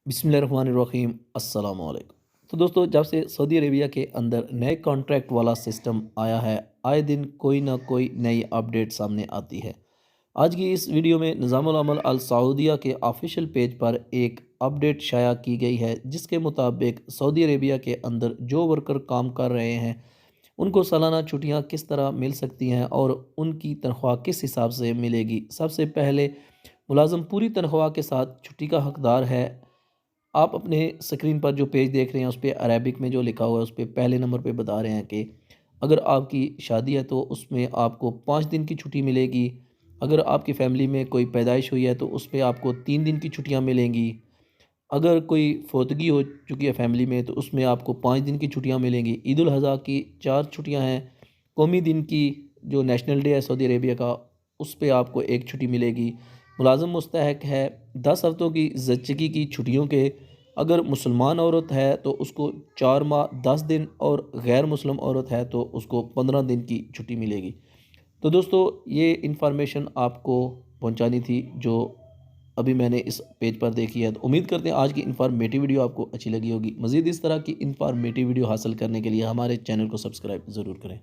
बिस्मिल्लाहिर्रहमानिर्रहीम अस्सलाम वालेकुम। तो दोस्तों, जब से सऊदी अरेबिया के अंदर नए कॉन्ट्रैक्ट वाला सिस्टम आया है, आए दिन कोई ना कोई नई अपडेट सामने आती है। आज की इस वीडियो में निज़ामुल अमल अल सऊदिया के ऑफिशियल पेज पर एक अपडेट शाया की गई है, जिसके मुताबिक सऊदी अरेबिया के अंदर जो वर्कर काम कर रहे हैं उनको सालाना छुट्टियां किस तरह मिल सकती हैं और उनकी तनख्वाह किस हिसाब से मिलेगी। सबसे पहले, मुलाजम पूरी तनख्वाह के साथ छुट्टी का हकदार है। आप अपने स्क्रीन पर जो पेज देख रहे हैं उस पे अरेबिक में जो लिखा हुआ है उस पे पहले नंबर पे बता रहे हैं कि अगर आपकी शादी है तो उसमें आपको 5 दिन की छुट्टी मिलेगी। अगर आपकी फ़ैमिली में कोई पैदाइश हुई है तो उस पे आपको 3 दिन की छुट्टियां मिलेंगी। अगर कोई फोतगी हो चुकी है फ़ैमिली में तो उसमें आपको 5 दिन की छुट्टियां मिलेंगी। ईद उल अज़हा की 4 छुट्टियां हैं। कौमी दिन की जो नेशनल डे है सऊदी अरेबिया का, उस पे आपको एक छुट्टी मिलेगी। मुलाज़िम मुस्तहक है 10 हफ्तों की ज़च्चगी की छुट्टियों के। अगर मुसलमान औरत है तो उसको 4 माह 10 दिन और गैर मुस्लिम औरत है तो उसको 15 दिन की छुट्टी मिलेगी। तो दोस्तों, ये इन्फॉर्मेशन आपको पहुंचानी थी जो अभी मैंने इस पेज पर देखी है। तो उम्मीद करते हैं आज की इन्फॉर्मेटिव वीडियो आपको अच्छी लगी होगी। मज़ीद इस तरह की इन्फॉर्मेटिव वीडियो हासिल करने के लिए हमारे चैनल को सब्सक्राइब ज़रूर करें।